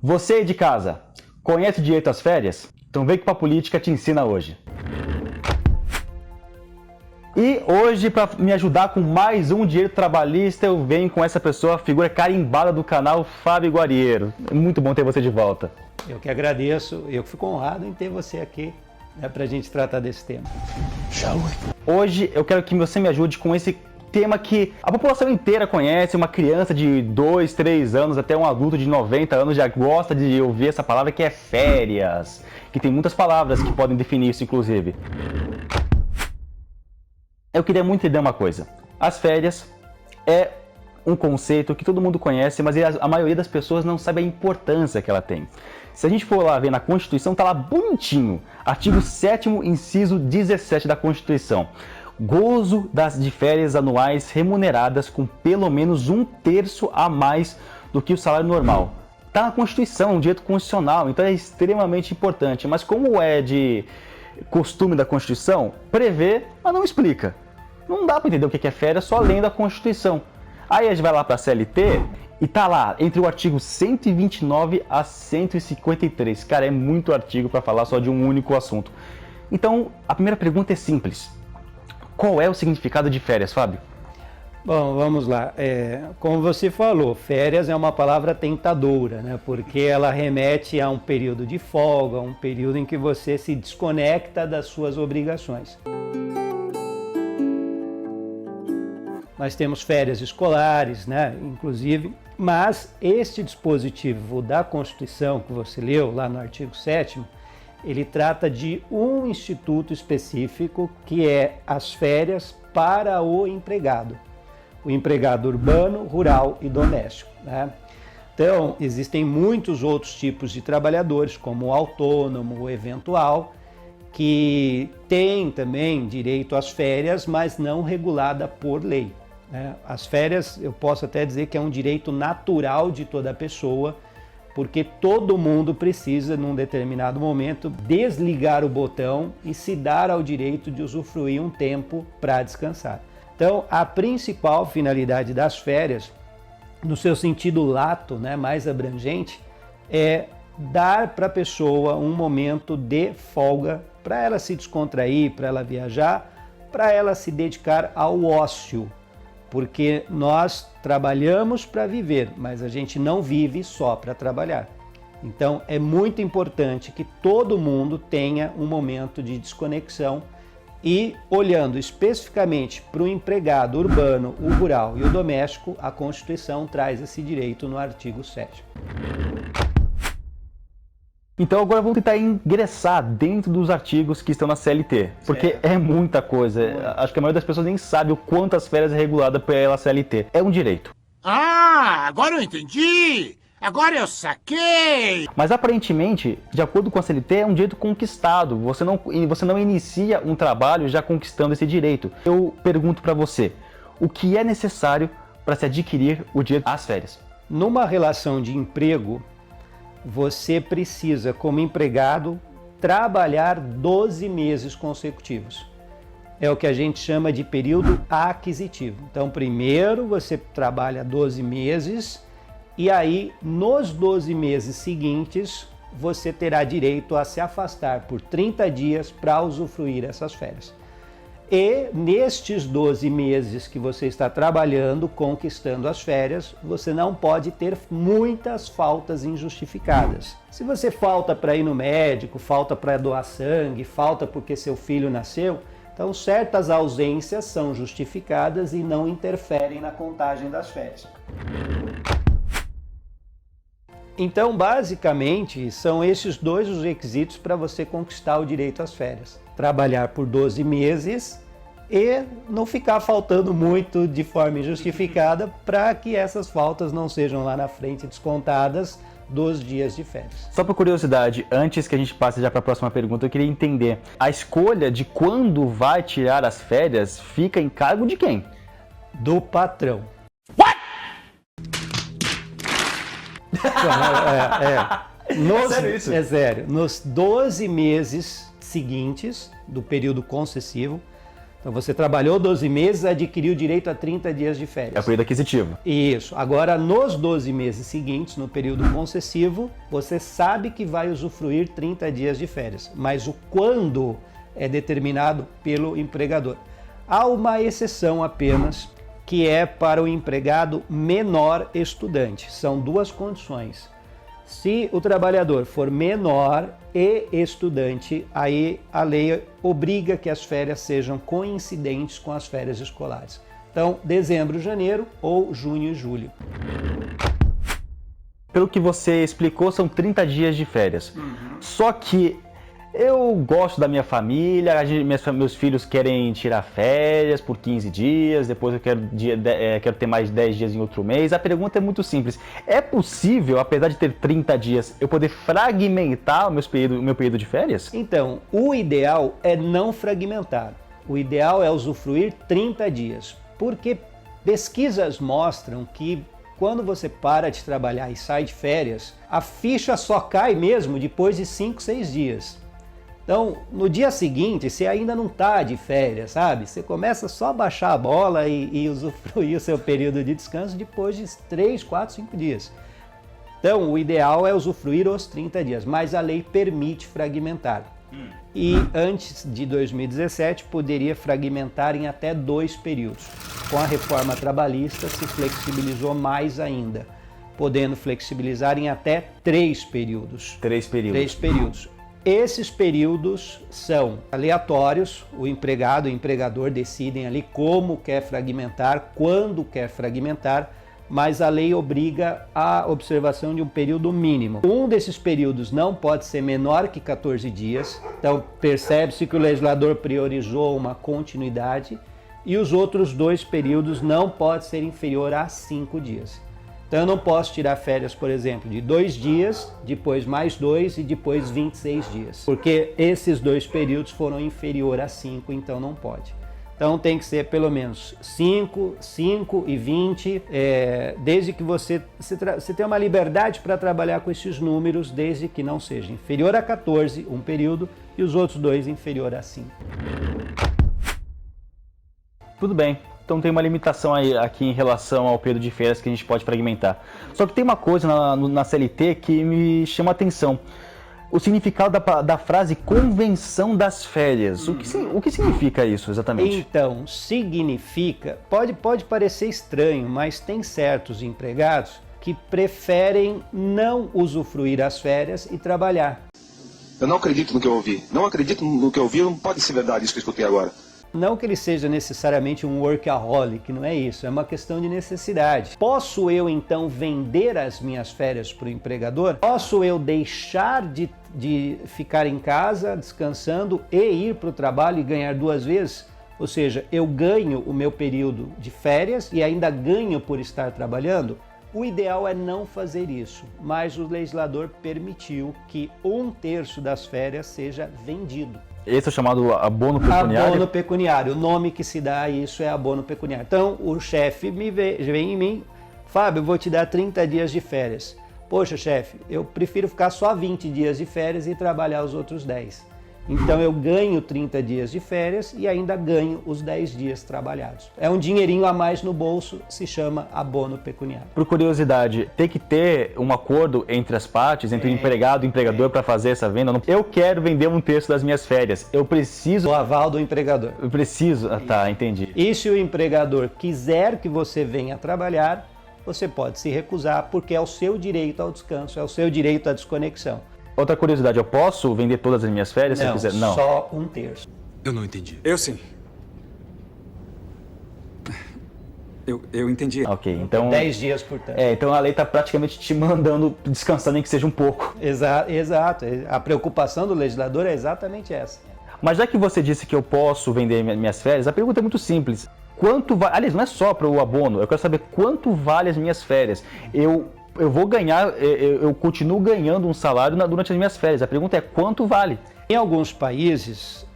Você aí de casa, conhece o direito às férias? Então vem que a política te ensina hoje. E hoje, para me ajudar com mais um direito trabalhista, eu venho com essa pessoa, a figura carimbada do canal, Fábio Guarriero. É muito bom ter você de volta. Eu que agradeço, eu que fico honrado em ter você aqui, para a gente tratar desse tema. Hoje eu quero que você me ajude com esse tema que a população inteira conhece. Uma criança de 2, 3 anos até um adulto de 90 anos já gosta de ouvir essa palavra que é férias, que tem muitas palavras que podem definir isso, inclusive. Eu queria muito entender uma coisa. As férias é um conceito que todo mundo conhece, mas a maioria das pessoas não sabe a importância que ela tem. Se a gente for lá ver na Constituição, tá lá bonitinho, artigo 7º, inciso 17 da Constituição. Gozo de férias anuais remuneradas com pelo menos 1/3 a mais do que o salário normal. Está na Constituição, um direito constitucional, então é extremamente importante. Mas como é de costume da Constituição, prevê, mas não explica. Não dá para entender o que é férias só lendo a Constituição. Aí a gente vai lá para a CLT e tá lá entre o artigo 129 a 153. Cara, é muito artigo para falar só de um único assunto. Então, a primeira pergunta é simples. Qual é o significado de férias, Fábio? Bom, vamos lá. Como você falou, férias é uma palavra tentadora, né? Porque ela remete a um período de folga, um período em que você se desconecta das suas obrigações. Nós temos férias escolares, né? Inclusive, mas este dispositivo da Constituição que você leu lá no artigo 7º, ele trata de um instituto específico que é as férias para o empregado urbano, rural e doméstico, né? Então, existem muitos outros tipos de trabalhadores, como o autônomo, o eventual, que têm também direito às férias, mas não regulada por lei, né? As férias, eu posso até dizer que é um direito natural de toda pessoa, porque todo mundo precisa, num determinado momento, desligar o botão e se dar ao direito de usufruir um tempo para descansar. Então, a principal finalidade das férias, no seu sentido lato, né, mais abrangente, é dar para a pessoa um momento de folga para ela se descontrair, para ela viajar, para ela se dedicar ao ócio. Porque nós trabalhamos para viver, mas a gente não vive só para trabalhar. Então é muito importante que todo mundo tenha um momento de desconexão e, olhando especificamente para o empregado urbano, o rural e o doméstico, a Constituição traz esse direito no artigo 7º. Então agora vamos tentar ingressar dentro dos artigos que estão na CLT, porque é muita coisa. Acho que a maioria das pessoas nem sabe o quanto as férias é regulada pela CLT. É um direito. Ah, agora eu entendi! Agora eu saquei! Mas aparentemente, de acordo com a CLT, é um direito conquistado. Você não inicia um trabalho já conquistando esse direito. Eu pergunto para você, o que é necessário para se adquirir o direito às férias? Numa relação de emprego, você precisa, como empregado, trabalhar 12 meses consecutivos. É o que a gente chama de período aquisitivo. Então, primeiro você trabalha 12 meses e aí, nos 12 meses seguintes, você terá direito a se afastar por 30 dias para usufruir essas férias. E nestes 12 meses que você está trabalhando, conquistando as férias, você não pode ter muitas faltas injustificadas. Se você falta para ir no médico, falta para doar sangue, falta porque seu filho nasceu, então certas ausências são justificadas e não interferem na contagem das férias. Então, basicamente, são esses dois os requisitos para você conquistar o direito às férias. Trabalhar por 12 meses e não ficar faltando muito de forma injustificada para que essas faltas não sejam lá na frente descontadas dos dias de férias. Só por curiosidade, antes que a gente passe já para a próxima pergunta, eu queria entender, a escolha de quando vai tirar as férias fica em cargo de quem? Do patrão. É sério. Nos 12 meses seguintes do período concessivo, Então você trabalhou 12 meses, adquiriu direito a 30 dias de férias. É o período aquisitivo. Isso. Agora, nos 12 meses seguintes, no período concessivo, você sabe que vai usufruir 30 dias de férias, mas o quando é determinado pelo empregador. Há uma exceção apenas, que é para o empregado menor estudante. São duas condições. Se o trabalhador for menor e estudante, aí a lei obriga que as férias sejam coincidentes com as férias escolares. Então, dezembro, janeiro ou junho e julho. Pelo que você explicou, são 30 dias de férias. Só que eu gosto da minha família, meus filhos querem tirar férias por 15 dias, depois eu quero ter mais 10 dias em outro mês. A pergunta é muito simples. É possível, apesar de ter 30 dias, eu poder fragmentar o meu período de férias? Então, o ideal é não fragmentar. O ideal é usufruir 30 dias, porque pesquisas mostram que quando você para de trabalhar e sai de férias, a ficha só cai mesmo depois de 5, 6 dias. Então, no dia seguinte, você ainda não está de férias, sabe? Você começa só a baixar a bola e usufruir o seu período de descanso depois de 3, 4, 5 dias. Então, o ideal é usufruir os 30 dias, mas a lei permite fragmentar. E antes de 2017, poderia fragmentar em até 2 períodos. Com a reforma trabalhista, se flexibilizou mais ainda, podendo flexibilizar em até 3 períodos. 3 períodos. 3 períodos. Esses períodos são aleatórios, o empregado e o empregador decidem ali como quer fragmentar, quando quer fragmentar, mas a lei obriga a observação de um período mínimo. Um desses períodos não pode ser menor que 14 dias, então percebe-se que o legislador priorizou uma continuidade, e os outros 2 períodos não pode ser inferior a 5 dias. Então eu não posso tirar férias, por exemplo, de 2 dias, depois mais 2 e depois 26 dias. Porque esses 2 períodos foram inferior a 5, então não pode. Então tem que ser pelo menos 5, 5 e 20, desde que você tenha uma liberdade para trabalhar com esses números, desde que não seja inferior a 14, um período, e os outros 2 inferior a 5. Tudo bem. Então tem uma limitação aí, aqui em relação ao período de férias que a gente pode fragmentar. Só que tem uma coisa na CLT que me chama a atenção. O significado da frase convenção das férias. O que significa isso exatamente? Então, significa, pode parecer estranho, mas tem certos empregados que preferem não usufruir as férias e trabalhar. Eu não acredito no que eu ouvi. Não acredito no que eu ouvi, não pode ser verdade isso que eu escutei agora. Não que ele seja necessariamente um workaholic, não é isso, é uma questão de necessidade. Posso eu então vender as minhas férias para o empregador? Posso eu deixar de ficar em casa descansando e ir para o trabalho e ganhar 2 vezes? Ou seja, eu ganho o meu período de férias e ainda ganho por estar trabalhando? O ideal é não fazer isso, mas o legislador permitiu que 1/3 das férias seja vendido. Esse é o chamado abono pecuniário? Abono pecuniário. O nome que se dá a isso é abono pecuniário. Então, o chefe vem em mim, Fábio, eu vou te dar 30 dias de férias. Poxa, chefe, eu prefiro ficar só 20 dias de férias e trabalhar os outros 10. Então, eu ganho 30 dias de férias e ainda ganho os 10 dias trabalhados. É um dinheirinho a mais no bolso, se chama abono pecuniário. Por curiosidade, tem que ter um acordo entre as partes, entre o empregado e o empregador para fazer essa venda? Eu quero vender 1/3 das minhas férias. Eu preciso... O aval do empregador. Eu preciso... tá, entendi. E se o empregador quiser que você venha trabalhar, você pode se recusar, porque é o seu direito ao descanso, é o seu direito à desconexão. Outra curiosidade, eu posso vender todas as minhas férias se eu quiser? Não, só 1/3. Eu não entendi. Eu sim. Eu entendi. Ok, então... 10 dias, portanto. Então a lei está praticamente te mandando descansar nem que seja um pouco. Exato. A preocupação do legislador é exatamente essa. Mas já que você disse que eu posso vender minhas férias, a pergunta é muito simples. Quanto vale... Aliás, não é só para o abono, eu quero saber quanto vale as minhas férias. Eu vou ganhar, eu continuo ganhando um salário durante as minhas férias. A pergunta é quanto vale? Em alguns países,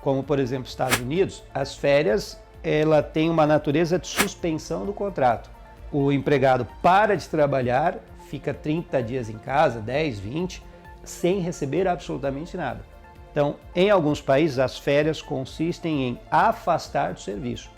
como por exemplo Estados Unidos, as férias ela tem uma natureza de suspensão do contrato. O empregado para de trabalhar, fica 30 dias em casa, 10, 20, sem receber absolutamente nada. Então, em alguns países, as férias consistem em afastar do serviço.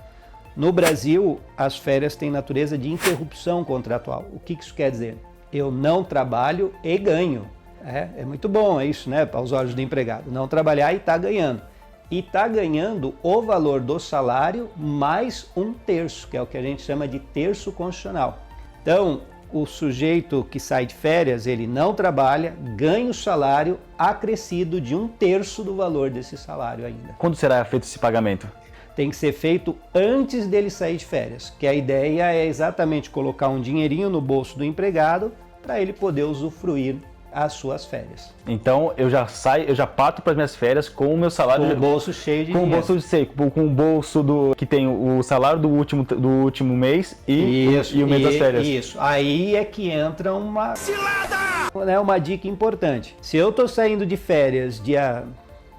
No Brasil, as férias têm natureza de interrupção contratual. O que isso quer dizer? Eu não trabalho e ganho. É muito bom, é isso, né, aos olhos do empregado. Não trabalhar e está ganhando. E está ganhando o valor do salário mais 1/3, que é o que a gente chama de terço constitucional. Então, o sujeito que sai de férias, ele não trabalha, ganha o salário acrescido de 1/3 do valor desse salário ainda. Quando será feito esse pagamento? Tem que ser feito antes dele sair de férias, que a ideia é exatamente colocar um dinheirinho no bolso do empregado para ele poder usufruir as suas férias. Então eu já parto para as minhas férias com o meu salário. Com o bolso cheio de dinheiro. Com dinheiro. o bolso seco, com o bolso que tem o salário do último mês e o mês das férias. Isso. Aí é que entra uma cilada! Né, uma dica importante. Se eu estou saindo de férias dia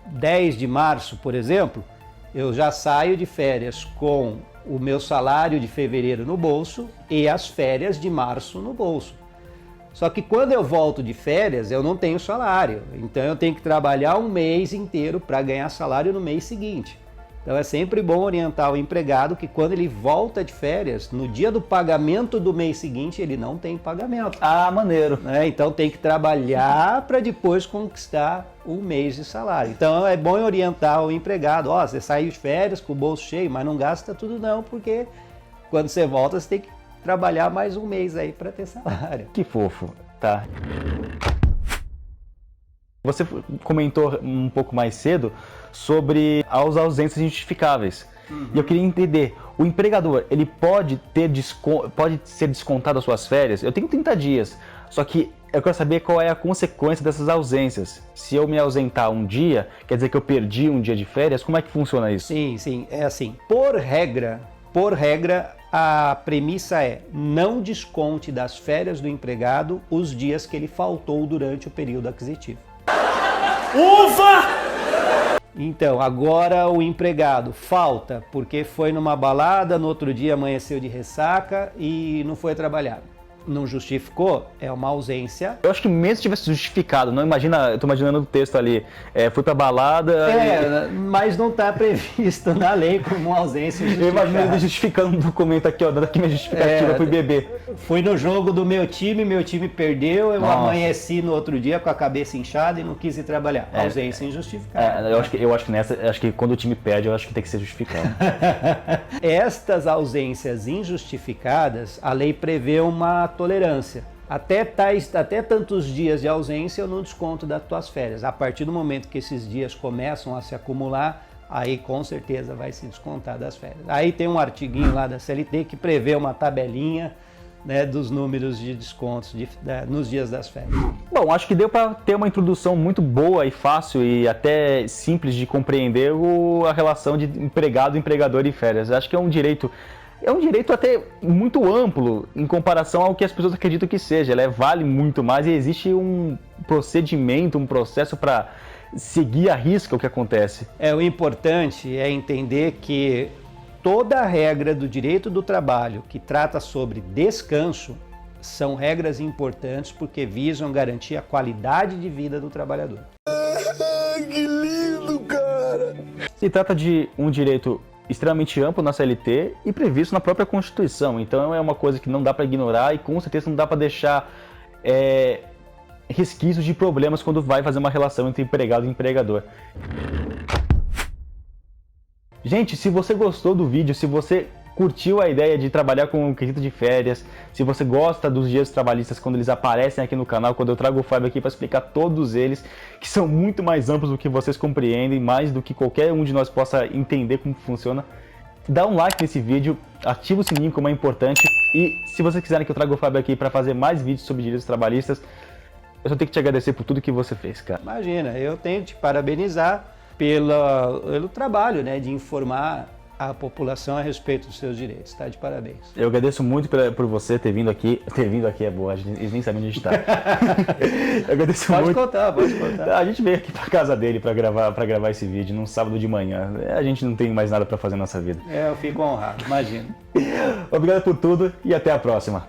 10 de março, por exemplo, eu já saio de férias com o meu salário de fevereiro no bolso e as férias de março no bolso. Só que quando eu volto de férias, eu não tenho salário. Então eu tenho que trabalhar um mês inteiro para ganhar salário no mês seguinte. Então é sempre bom orientar o empregado que quando ele volta de férias, no dia do pagamento do mês seguinte, ele não tem pagamento. Ah, maneiro. Então tem que trabalhar para depois conquistar um mês de salário. Então é bom orientar o empregado. Você saiu de férias com o bolso cheio, mas não gasta tudo não, porque quando você volta, você tem que trabalhar mais um mês aí para ter salário. Que fofo, tá? Você comentou um pouco mais cedo sobre as ausências injustificáveis. E eu queria entender, o empregador, ele pode ser descontado as suas férias? Eu tenho 30 dias, só que eu quero saber qual é a consequência dessas ausências. Se eu me ausentar um dia, quer dizer que eu perdi um dia de férias? Como é que funciona isso? Sim, é assim. Por regra, a premissa é: não desconte das férias do empregado os dias que ele faltou durante o período aquisitivo. Uva! Então, agora o empregado falta porque foi numa balada, no outro dia amanheceu de ressaca e não foi trabalhar. Não justificou, é uma ausência. Eu acho que mesmo se tivesse justificado, não imagina, eu tô imaginando o texto ali, fui pra balada... Mas não tá previsto na lei como uma ausência justificada. Eu imagino ele justificando um documento aqui, dando aqui minha justificativa, fui beber. Fui no jogo do meu time perdeu, eu amanheci no outro dia com a cabeça inchada e não quis ir trabalhar. Ausência injustificada. Eu acho que quando o time perde, eu acho que tem que ser justificado. Estas ausências injustificadas, a lei prevê uma tolerância. Até tantos dias de ausência eu não desconto das tuas férias. A partir do momento que esses dias começam a se acumular, aí com certeza vai se descontar das férias. Aí tem um artiguinho lá da CLT que prevê uma tabelinha, né, dos números de descontos nos dias das férias. Bom, acho que deu para ter uma introdução muito boa e fácil e até simples de compreender a relação de empregado, empregador e férias. Acho que é um direito até muito amplo em comparação ao que as pessoas acreditam que seja. Ela vale muito mais e existe um procedimento, um processo para seguir à risca o que acontece. O importante é entender que toda a regra do direito do trabalho que trata sobre descanso são regras importantes porque visam garantir a qualidade de vida do trabalhador. Que lindo, cara! Se trata de um direito extremamente amplo na CLT e previsto na própria Constituição. Então é uma coisa que não dá para ignorar e com certeza não dá para deixar resquícios de problemas quando vai fazer uma relação entre empregado e empregador. Gente, se você gostou do vídeo, se você curtiu a ideia de trabalhar com o quesito de férias, se você gosta dos dias trabalhistas quando eles aparecem aqui no canal, quando eu trago o Fábio aqui para explicar todos eles, que são muito mais amplos do que vocês compreendem, mais do que qualquer um de nós possa entender como funciona, dá um like nesse vídeo, ativa o sininho como é importante e se vocês quiserem que eu traga o Fábio aqui para fazer mais vídeos sobre direitos trabalhistas, eu só tenho que te agradecer por tudo que você fez, cara. Imagina, eu tenho que te parabenizar pelo trabalho, né, de informar a população a respeito dos seus direitos, tá? De parabéns. Eu agradeço muito por você ter vindo aqui. Ter vindo aqui é boa, eles nem sabem onde a gente tá. Eu agradeço muito. Pode contar. A gente veio aqui pra casa dele pra gravar esse vídeo num sábado de manhã. A gente não tem mais nada pra fazer na nossa vida. Eu fico honrado, imagina. Obrigado por tudo e até a próxima.